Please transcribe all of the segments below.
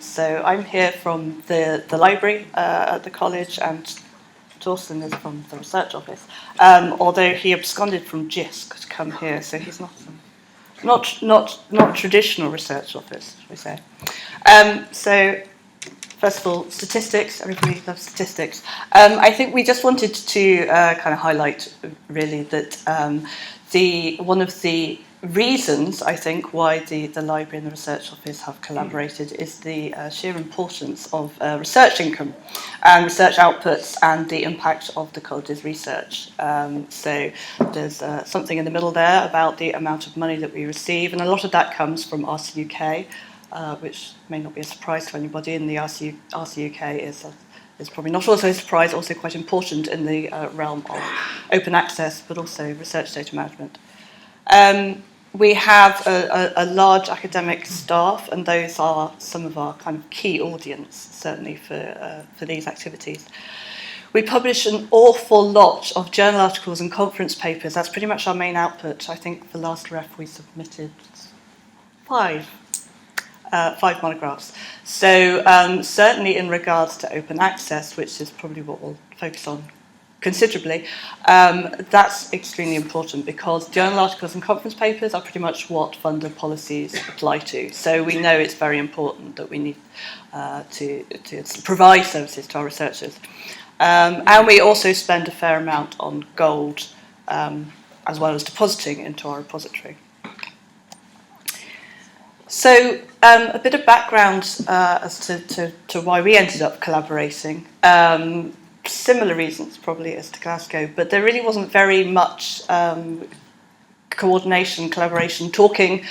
So I'm here from the library at the college, and Torsten is from the research office, although he absconded from JISC to come here, so he's not traditional research office, we say. So first of all, statistics. Everybody loves statistics. I think we just wanted to kind of highlight really that one of the reasons, I think, why the library and the research office have collaborated is the sheer importance of research income and research outputs and the impact of the college's research. So there's something in the middle there about the amount of money that we receive, and a lot of that comes from RLUK, which may not be a surprise to anybody, and the RLUK is probably not also a surprise, also quite important in the realm of open access, but also research data management. We have a large academic staff, and those are some of our kind of key audience, certainly for these activities. We publish an awful lot of journal articles and conference papers. That's pretty much our main output. I think the last ref we submitted five monographs. So certainly in regards to open access, which is probably what we'll focus on considerably, that's extremely important because journal articles and conference papers are pretty much what funder policies apply to. So we know it's very important that we need to provide services to our researchers. And we also spend a fair amount on gold as well as depositing into our repository. So a bit of background as to why we ended up collaborating. Similar reasons probably as to Glasgow, but there really wasn't very much coordination, collaboration, talking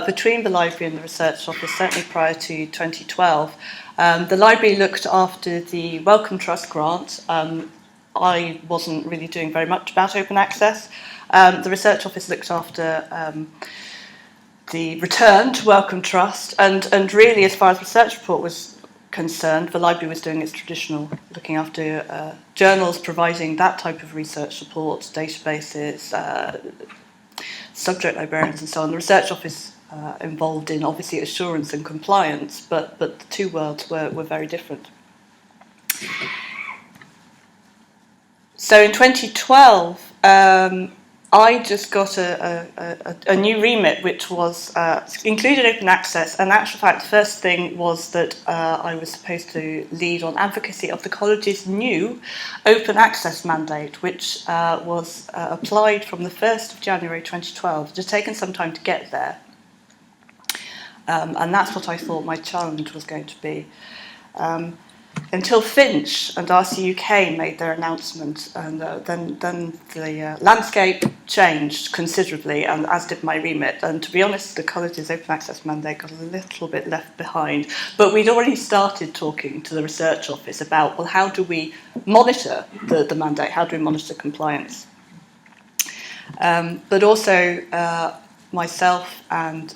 between the library and the research office, certainly prior to 2012. The library looked after the Wellcome Trust grant. I wasn't really doing very much about open access. The research office looked after the return to Wellcome Trust, and really as far as the research report was concerned, the library was doing its traditional, looking after journals, providing that type of research support, databases, subject librarians and so on. The research office involved in obviously assurance and compliance, but the two worlds were very different. So in 2012, I just got a new remit, which was included open access. And in actual fact, the first thing was that I was supposed to lead on advocacy of the college's new open access mandate, which was applied from the 1st of January 2012. It's just taken some time to get there. And that's what I thought my challenge was going to be. Until Finch and RLUK made their announcement, and then the landscape changed considerably, and as did my remit. And to be honest, the college's open access mandate got a little bit left behind. But we'd already started talking to the research office about, well, how do we monitor the mandate? How do we monitor compliance? But also myself and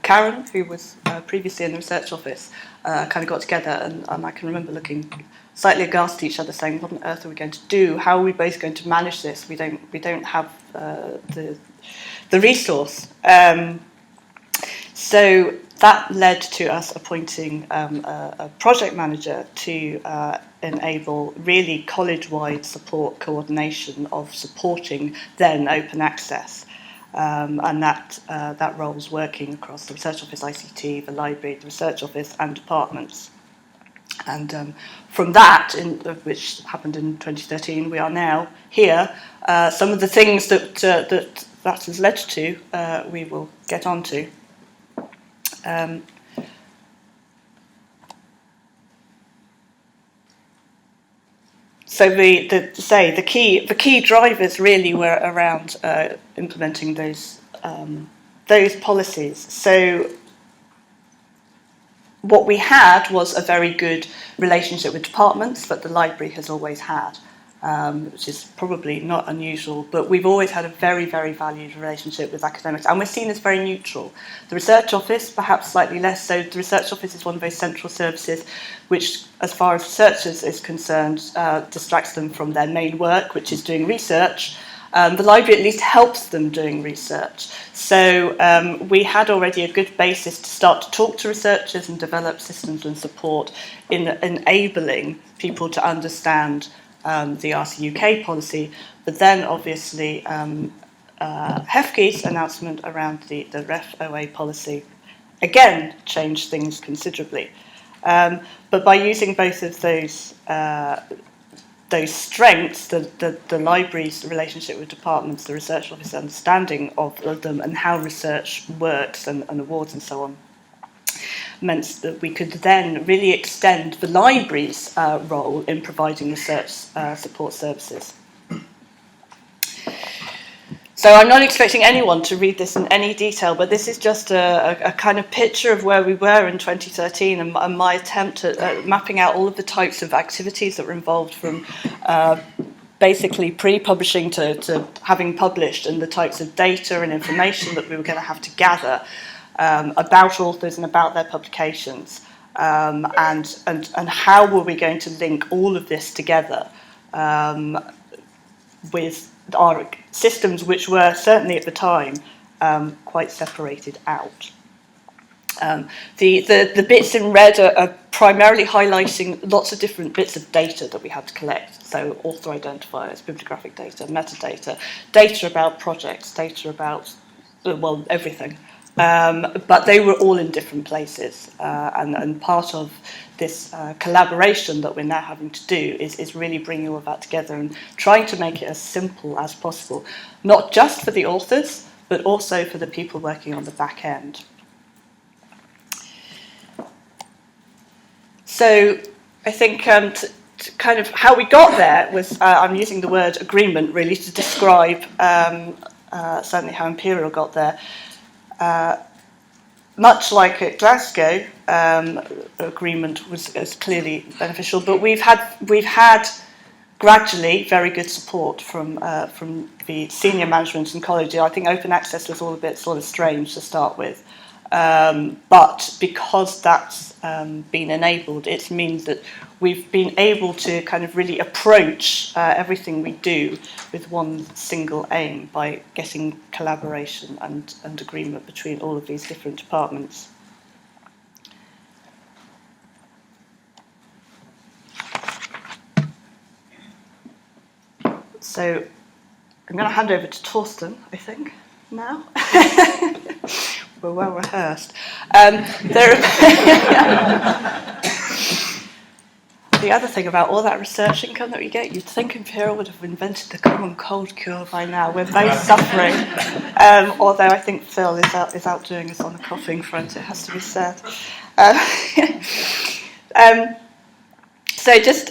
Karen, who was previously in the research office, kind of got together, and I can remember looking slightly aghast at each other, saying, "What on earth are we going to do? How are we both going to manage this? We don't have the resource." So that led to us appointing a project manager to enable really college-wide support coordination of supporting then open access. And that role was working across the research office, ICT, the library, the research office, and departments. And from that, which happened in 2013, we are now here. Some of the things that has led to, we will get on to. So the key drivers really were around implementing those policies. So what we had was a very good relationship with departments that the library has always had, which is probably not unusual, but we've always had a very, very valued relationship with academics, and we're seen as very neutral. The research office, perhaps slightly less so. The research office is one of those central services which, as far as researchers is concerned, distracts them from their main work, which is doing research, the library at least helps them doing research. So we had already a good basis to start to talk to researchers and develop systems and support in enabling people to understand the RCUK policy, but then obviously FKey's announcement around the Ref OA policy again changed things considerably. But by using both of those strengths, the library's relationship with departments, the research office understanding of them and how research works and awards and so on, meant that we could then really extend the library's role in providing research support services. So I'm not expecting anyone to read this in any detail, but this is just a kind of picture of where we were in 2013 and my attempt at mapping out all of the types of activities that were involved, from basically pre-publishing to having published, and the types of data and information that we were going to have to gather about authors and about their publications, and how were we going to link all of this together with our systems, which were certainly at the time quite separated out. The bits in red are primarily highlighting lots of different bits of data that we had to collect. So author identifiers, bibliographic data, metadata, data about projects, data about, well, everything. But they were all in different places, and part of this collaboration that we're now having to do is really bringing all of that together and trying to make it as simple as possible, not just for the authors, but also for the people working on the back end. So I think to kind of how we got there was, I'm using the word agreement really to describe certainly how Imperial got there. Much like at Glasgow, agreement was clearly beneficial, but we've had gradually very good support from the senior management and college. I think open access was all a bit sort of strange to start with, but because that's been enabled, it means that we've been able to kind of really approach everything we do with one single aim by getting collaboration and agreement between all of these different departments. So I'm going to hand over to Torsten, I think, now. We're well rehearsed. The other thing about all that research income that we get, you'd think Imperial would have invented the common cold cure by now. We're both suffering, although I think Phil is outdoing us on the coughing front, it has to be said. So just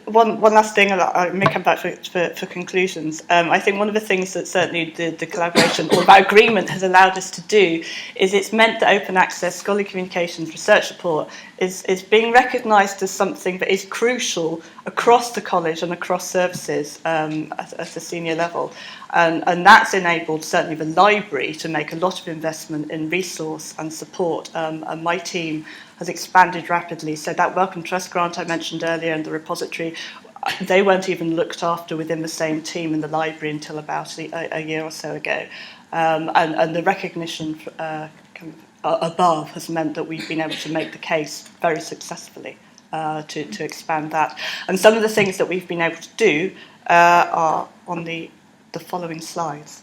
one last thing, and I may come back for conclusions. I think one of the things that certainly the collaboration or that agreement has allowed us to do is it's meant that open access, scholarly communications, research support is being recognised as something that is crucial across the college and across services at a senior level. And that's enabled certainly the library to make a lot of investment in resource and support. And my team has expanded rapidly. So that Wellcome Trust grant I mentioned earlier and the repository, they weren't even looked after within the same team in the library until about a year or so ago. And the recognition above has meant that we've been able to make the case very successfully to expand that. And some of the things that we've been able to do are on the following slides.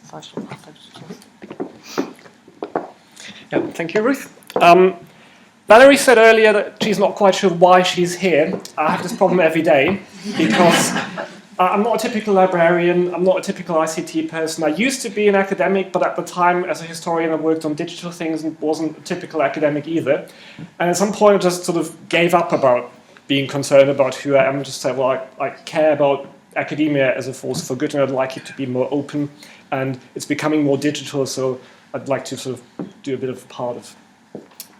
Yeah, thank you, Ruth. Valerie said earlier that she's not quite sure why she's here. I have this problem every day because I'm not a typical librarian, I'm not a typical ICT person. I used to be an academic, but at the time as a historian I worked on digital things and wasn't a typical academic either. And at some point I just sort of gave up about being concerned about who I am and just said, well, I care about academia as a force for good and I'd like it to be more open, and it's becoming more digital, so I'd like to sort of do a bit of a part of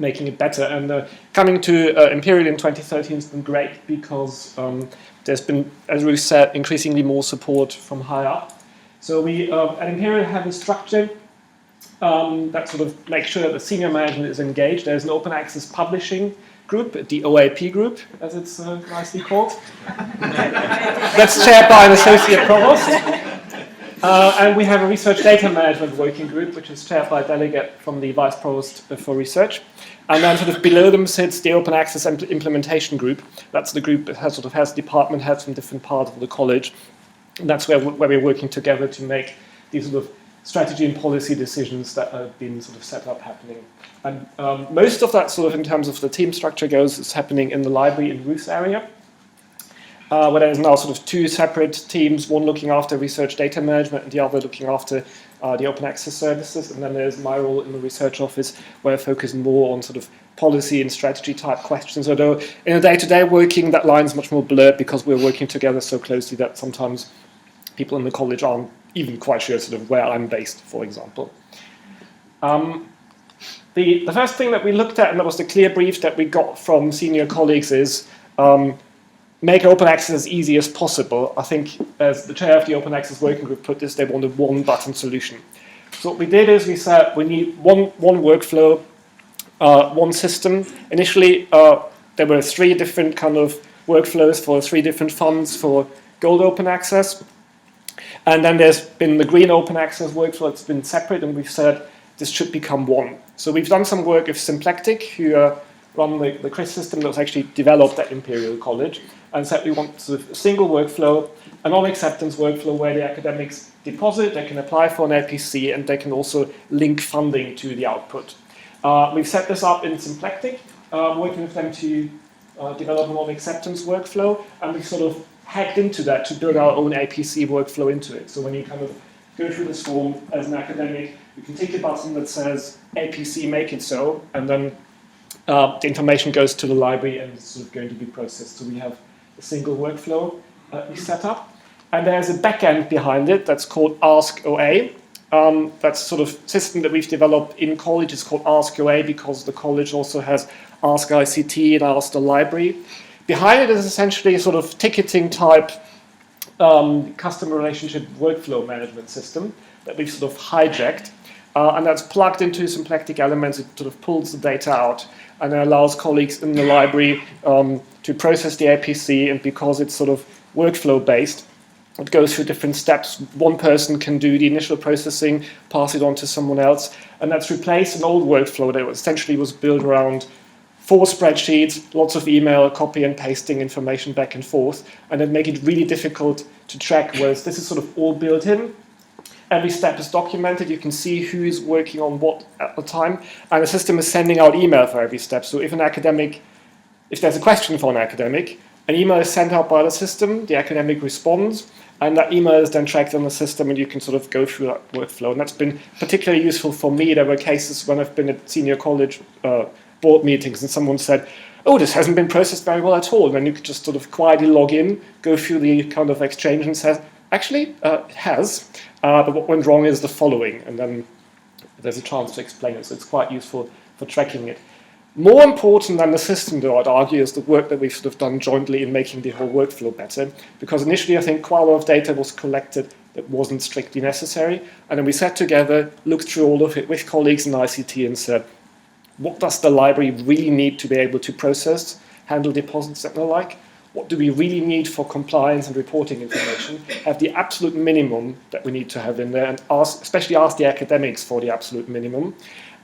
making it better. And coming to Imperial in 2013 has been great because there's been, as Ruth said, increasingly more support from higher up. So we at Imperial have a structure that sort of makes sure that the senior management is engaged. There's an open access publishing group, the OAP group, as it's nicely called. That's chaired by an associate provost. And we have a research data management working group, which is chaired by a delegate from the Vice Provost for Research. And then sort of below them sits the Open Access Implementation Group. That's the group that has department heads from different parts of the college. And that's where we're working together to make these sort of strategy and policy decisions that have been sort of set up happening. And most of that sort of in terms of the team structure is happening in the library in Ruth's area. Where there is now sort of two separate teams, one looking after research data management and the other looking after the open access services. And then there's my role in the research office where I focus more on sort of policy and strategy type questions. Although in a day-to-day working, that line's much more blurred because we're working together so closely that sometimes people in the college aren't even quite sure sort of where I'm based, for example. The first thing that we looked at, and that was the clear brief that we got from senior colleagues, is make open access as easy as possible. I think, as the chair of the open access working group put this, they wanted one button solution. So what we did is we said we need one workflow, one system. Initially, there were 3 different kind of workflows for 3 different funds for gold open access. And then there's been the green open access workflow that's been separate, and we've said this should become one. So we've done some work with Symplectic, who run the CRIS system that was actually developed at Imperial College, and said we want sort of a single workflow, a non-acceptance workflow where the academics deposit, they can apply for an LPC, and they can also link funding to the output. We've set this up in Symplectic, working with them to develop a non-acceptance workflow, and we sort of hacked into that to build our own APC workflow into it. So when you kind of go through this form as an academic, you can tick a button that says APC make it so, and then the information goes to the library and it's sort of going to be processed. So we have a single workflow we set up. And there's a backend behind it that's called AskOA. That's sort of system that we've developed in college. It's called AskOA because the college also has Ask ICT and Ask the Library. Behind it is essentially a sort of ticketing type customer relationship workflow management system that we've sort of hijacked. And that's plugged into Symplectic Elements. It sort of pulls the data out and it allows colleagues in the library to process the APC. And because it's sort of workflow based, it goes through different steps. One person can do the initial processing, pass it on to someone else. And that's replaced an old workflow that essentially was built around 4 spreadsheets, lots of email, copy and pasting information back and forth, and then make it really difficult to track, whereas this is sort of all built in. Every step is documented. You can see who's working on what at the time, and the system is sending out email for every step. So if there's a question for an academic, an email is sent out by the system, the academic responds, and that email is then tracked on the system, and you can sort of go through that workflow. And that's been particularly useful for me. There were cases when I've been at senior college board meetings and someone said, oh, this hasn't been processed very well at all. And then you could just sort of quietly log in, go through the kind of exchange and say, actually, it has, but what went wrong is the following. And then there's a chance to explain it. So it's quite useful for tracking it. More important than the system, though, I'd argue, is the work that we've sort of done jointly in making the whole workflow better. Because initially, I think quite a lot of data was collected that wasn't strictly necessary. And then we sat together, looked through all of it with colleagues in ICT and said, what does the library really need to be able to process, handle deposits and the like? What do we really need for compliance and reporting information? Have the absolute minimum that we need to have in there, and especially ask the academics for the absolute minimum.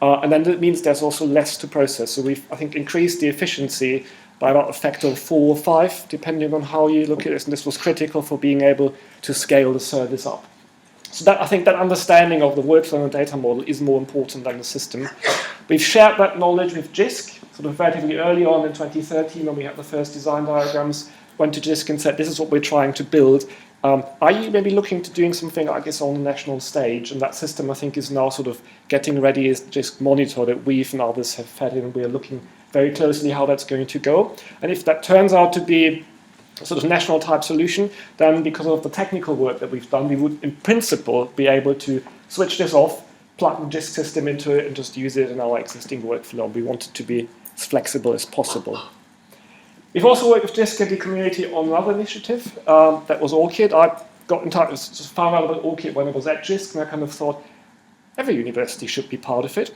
And then that means there's also less to process. So we've, I think, increased the efficiency by about a factor of 4 or 5, depending on how you look at this. And this was critical for being able to scale the service up. So that, I think that understanding of the workflow and data model is more important than the system. We've shared that knowledge with JISC, sort of relatively early on in 2013 when we had the first design diagrams, went to JISC and said, this is what we're trying to build. Are you maybe looking to doing something, I guess, on the national stage? And that system, I think, is now sort of getting ready, is JISC monitor that we've and others have fed in. We're looking very closely how that's going to go. And if that turns out to be a sort of national type solution, then because of the technical work that we've done, we would, in principle, be able to switch this off, plug the JISC system into it, and just use it in our existing workflow. We want it to be as flexible as possible. We've also worked with JISC and the community on another initiative that was ORCID. I got in touch, just found out about ORCID when I was at JISC, and I kind of thought every university should be part of it.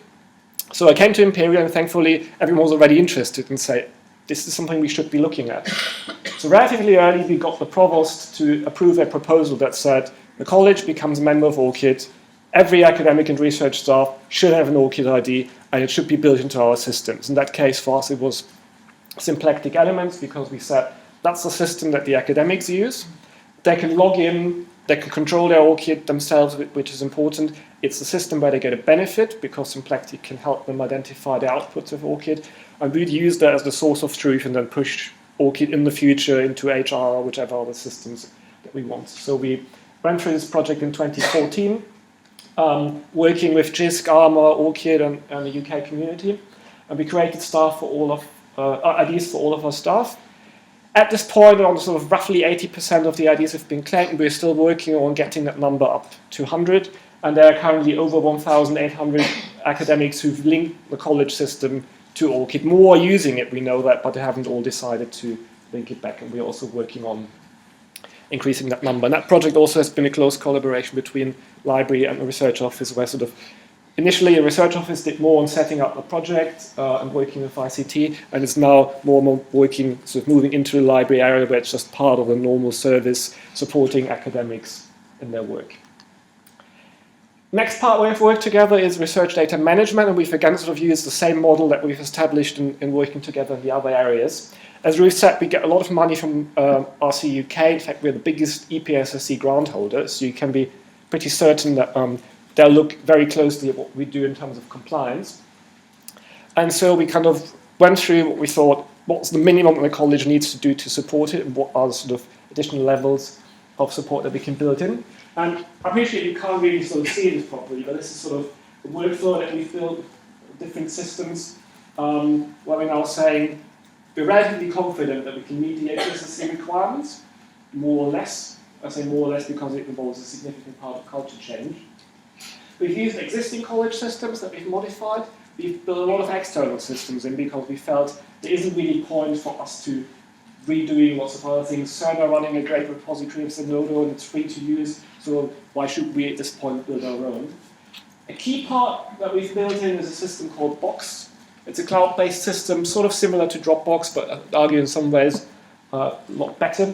So I came to Imperial, and thankfully everyone was already interested and said, this is something we should be looking at. So relatively early, we got the provost to approve a proposal that said, the college becomes a member of ORCID, every academic and research staff should have an ORCID ID, and it should be built into our systems. In that case, for us, it was symplectic elements, because we said that's the system that the academics use. They can log in, they can control their ORCID themselves, which is important. It's the system where they get a benefit, because symplectic can help them identify the outputs of ORCID, and we'd use that as the source of truth and then push ORCID in the future into HR or whichever other systems that we want. So we went through this project in 2014, working with JISC, ARMA, ORCID, and the UK community, and we created staff for all of IDs for all of our staff. At this point, on sort of roughly 80% of the IDs have been claimed. We're still working on getting that number up to 100, and there are currently over 1,800 academics who've linked the college system to ORCID. More are using it, we know that, but they haven't all decided to link it back, and we're also working on increasing that number. And that project also has been a close collaboration between library and the research office, where sort of initially, the research office did more on setting up the project and working with ICT, and it's now more and more working, sort of moving into the library area where it's just part of the normal service supporting academics in their work. Next part we've worked together is research data management, and we've again sort of used the same model that we've established in working together in the other areas. As Ruth said, we get a lot of money from RC UK. In fact, we're the biggest EPSSC grant holder, so you can be pretty certain that they'll look very closely at what we do in terms of compliance. And so we kind of went through what we thought, what's the minimum that the college needs to do to support it, and what are the sort of additional levels of support that we can build in. And I appreciate you can't really sort of see this properly, but this is sort of the workflow that we've built, different systems, where we're now saying we're relatively confident that we can meet the HSSC requirements, more or less. I say more or less because it involves a significant part of culture change. We've used existing college systems that we've modified. We've built a lot of external systems in because we felt there isn't really point for us to redoing lots of other things. CERN are running a great repository of Zenodo and it's free to use, so why should we at this point build our own? A key part that we've built in is a system called Box. It's a cloud-based system, sort of similar to Dropbox, but I'd argue in some ways a lot better,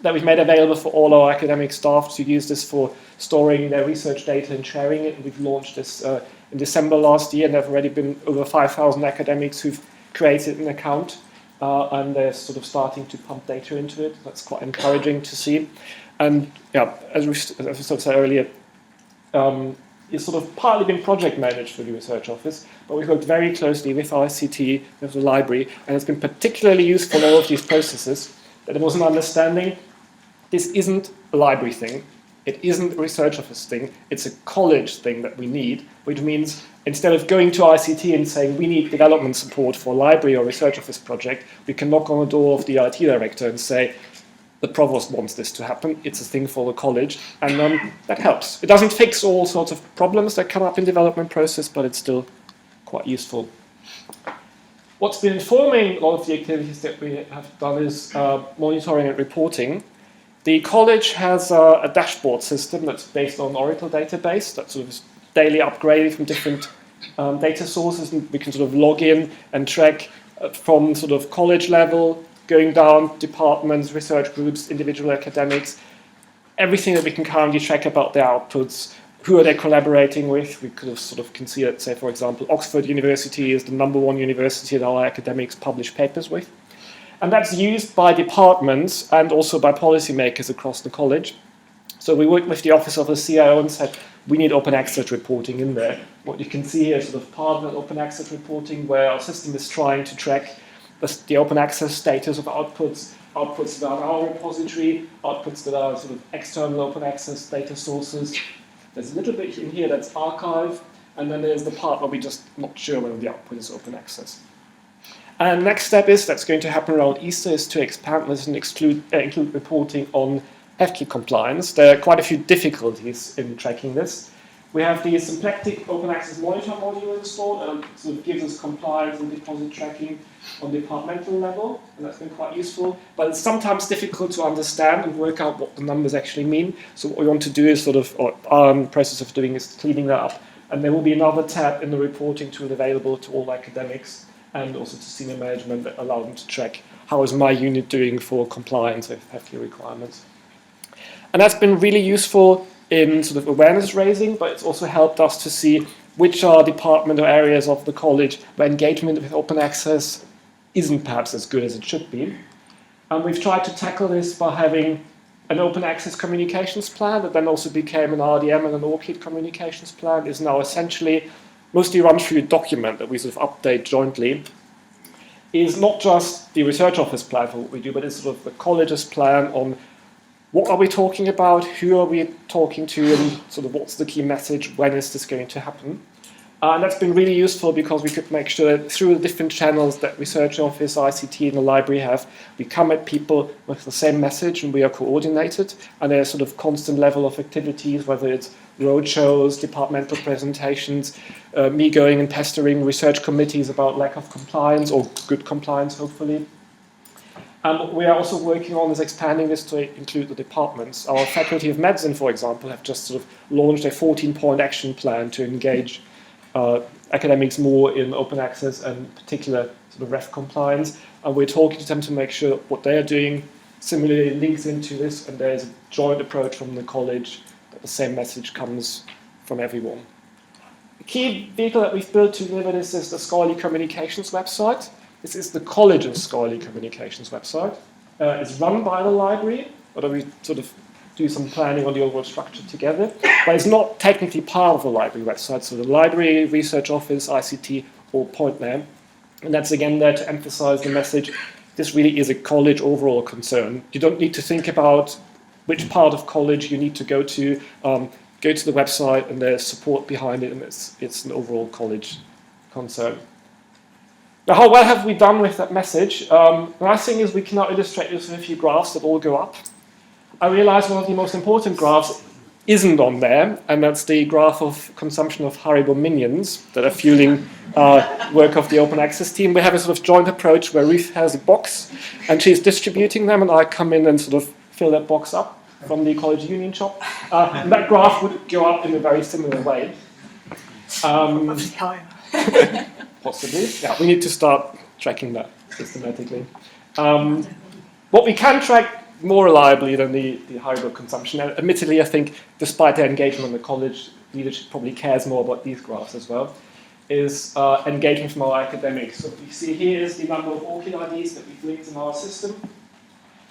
that we've made available for all our academic staff to use this for storing their research data and sharing it. And we've launched this in December last year, and there have already been over 5,000 academics who've created an account, and they're sort of starting to pump data into it. That's quite encouraging to see. And yeah, as we sort of said earlier, it's sort of partly been project managed for the research office, but we've worked very closely with ICT, with the library, and it's been particularly useful in all of these processes that there was an understanding this isn't a library thing, it isn't a research office thing, it's a college thing that we need, which means instead of going to ICT and saying we need development support for a library or research office project, we can knock on the door of the IT director and say, the provost wants this to happen, it's a thing for the college, and that helps. It doesn't fix all sorts of problems that come up in development process, but it's still quite useful. What's been informing a lot of the activities that we have done is monitoring and reporting. The college has a dashboard system that's based on Oracle database that sort of is daily upgraded from different data sources, and we can sort of log in and track from sort of college level, going down departments, research groups, individual academics, everything that we can currently track about their outputs. Who are they collaborating with? We could have sort of can see that, say, for example, Oxford University is the #1 university that our academics publish papers with. And that's used by departments and also by policymakers across the college. So we worked with the Office of the CIO and said, we need open access reporting in there. What you can see here is sort of part of open access reporting where our system is trying to track the open access status of outputs, outputs that are in our repository, outputs that are sort of external open access data sources. There's a little bit in here that's archive, and then there's the part where we're just not sure whether the output is open access. And next step is, that's going to happen around Easter, is to expand this and include reporting on FKey compliance. There are quite a few difficulties in tracking this. We have the symplectic open access monitor module installed, and it sort of gives us compliance and deposit tracking on departmental level, and that's been quite useful. But it's sometimes difficult to understand and work out what the numbers actually mean. So what we want to do is sort of, or are in the process of doing, is cleaning that up. And there will be another tab in the reporting tool available to all academics and also to senior management that allow them to track how is my unit doing for compliance with FKey requirements. And that's been really useful in sort of awareness raising, but it's also helped us to see which are department or areas of the college where engagement with open access isn't perhaps as good as it should be. And we've tried to tackle this by having an open access communications plan that then also became an RDM and an ORCID communications plan, is now essentially mostly run through a document that we sort of update jointly. Is not just the research office plan for what we do, but it's sort of the college's plan on what are we talking about, who are we talking to, and sort of what's the key message, when is this going to happen. And that's been really useful because we could make sure that through the different channels that research office, ICT and the library have, we come at people with the same message and we are coordinated, and there's sort of constant level of activities, whether it's roadshows, departmental presentations, me going and pestering research committees about lack of compliance or good compliance, hopefully. What we are also working on is expanding this to include the departments. Our Faculty of Medicine, for example, have just sort of launched a 14-point action plan to engage academics more in open access and particular sort of ref compliance. And we're talking to them to make sure what they are doing similarly links into this, and there is a joint approach from the college that the same message comes from everyone. The key vehicle that we've built to deliver this is the Scholarly Communications website. This is the college's Scholarly Communications website. It's run by the library, although we sort of do some planning on the overall structure together, but it's not technically part of the library website, so the library, research office, ICT all point there. And that's again there to emphasize the message, this really is a college overall concern. You don't need to think about which part of college you need to go to the website and there's support behind it, and it's an overall college concern. Now, how well have we done with that message? The nice thing is we can now illustrate this with a few graphs that all go up. I realize one of the most important graphs isn't on there, and that's the graph of consumption of Haribo minions that are fueling work of the open access team. We have a sort of joint approach where Ruth has a box and she's distributing them, and I come in and sort of fill that box up from the college union shop. And that graph would go up in a very similar way. Possibly. Yeah, we need to start tracking that systematically. What we can track more reliably than the Haribo consumption, and admittedly I think despite their engagement in the college, leadership probably cares more about these graphs as well, is engagement from our academics. So what you see here is the number of ORCID IDs that we've linked in our system.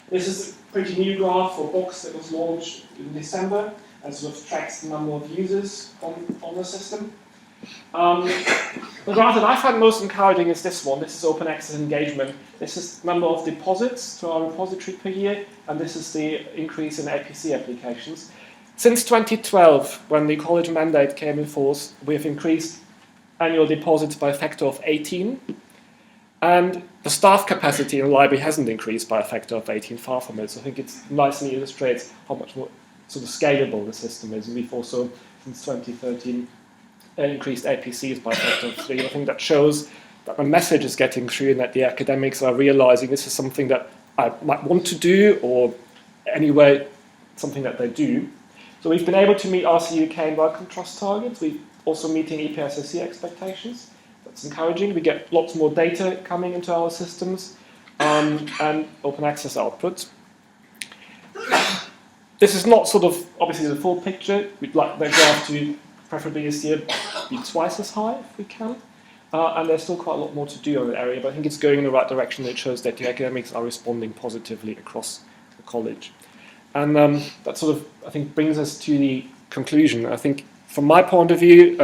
This is a pretty new graph or box that was launched in December and sort of tracks the number of users on the system. The graph that I find most encouraging is this one. This is open access engagement. This is the number of deposits to our repository per year, and this is the increase in APC applications. Since 2012, when the college mandate came in force, we have increased annual deposits by a factor of 18, and the staff capacity in the library hasn't increased by a factor of 18, far from it. So I think it nicely illustrates how much more sort of scalable the system is. And we've also, since 2013, increased APCs by a factor of 3. I think that shows that the message is getting through and that the academics are realizing this is something that I might want to do, or anyway, something that they do. So we've been able to meet RCUK and Welcome Trust targets. We're also meeting EPSSC expectations. That's encouraging. We get lots more data coming into our systems and open access outputs. This is not sort of, obviously, the full picture. We'd like the graph to preferably this year be twice as high if we can. And there's still quite a lot more to do in that area, but I think it's going in the right direction. It shows that the academics are responding positively across the college. And that sort of, I think, brings us to the conclusion. I think from my point of view,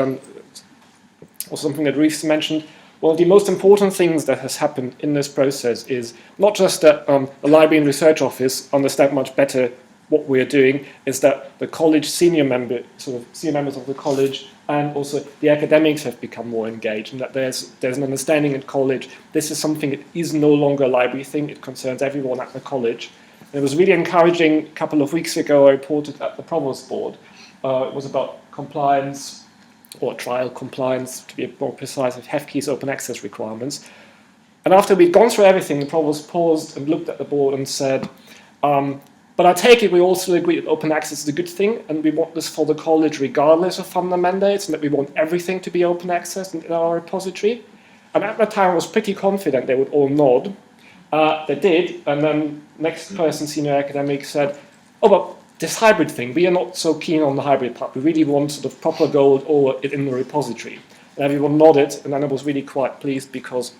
or something that Ruth mentioned, one of the most important things that has happened in this process is not just that the library and research office understand much better what we're doing, is that the college senior members of the college and also the academics have become more engaged, and that there's an understanding at college this is something that is no longer a library thing, it concerns everyone at the college. And it was really encouraging. A couple of weeks ago I reported at the Provost Board. It was about compliance, or trial compliance to be more precise, of FKey's open access requirements. And after we'd gone through everything, the Provost paused and looked at the board and said, but I take it we also agree that open access is a good thing, and we want this for the college regardless of funding mandates, and that we want everything to be open access in our repository. And at that time I was pretty confident they would all nod. They did, and then next person, senior academic, said, oh, but this hybrid thing, we are not so keen on the hybrid part. We really want sort of proper gold or it in the repository. And everyone nodded, and then I was really quite pleased because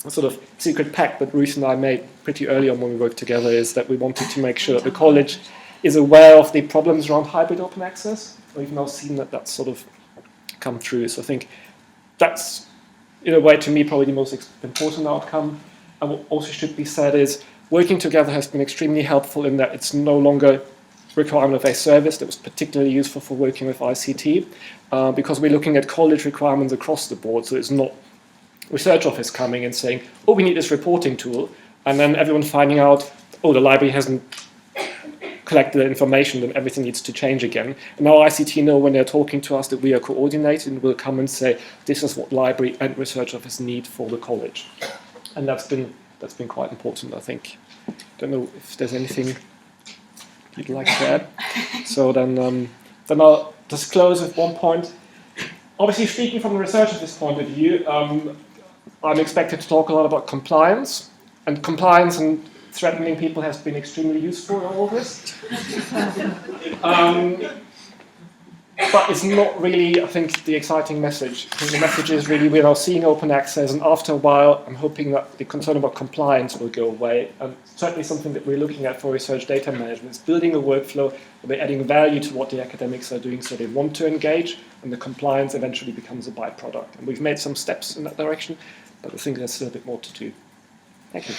the sort of secret pact that Ruth and I made pretty early on when we worked together is that we wanted to make sure that the college is aware of the problems around hybrid open access. We've now seen that that's sort of come through. So I think that's, in a way, to me, probably the most important outcome. And what also should be said is working together has been extremely helpful in that it's no longer requirement of a service that was particularly useful for working with ICT, because we're looking at college requirements across the board, so it's not research office coming and saying, oh, we need this reporting tool, and then everyone finding out, oh, the library hasn't collected the information, then everything needs to change again. And now ICT know when they're talking to us that we are coordinated and will come and say, this is what library and research office need for the college. And that's been quite important, I think. Don't know if there's anything you'd like to add. So then I'll just close with one point. Obviously, speaking from the research office point of view, I'm expected to talk a lot about compliance. And compliance and threatening people has been extremely useful in all of this. But it's not really, I think, the exciting message. I think the message is really we're now seeing open access, and after a while, I'm hoping that the concern about compliance will go away. And certainly something that we're looking at for research data management is building a workflow where we're adding value to what the academics are doing so they want to engage, and the compliance eventually becomes a byproduct. And we've made some steps in that direction, but I think there's still a bit more to do. Thank you.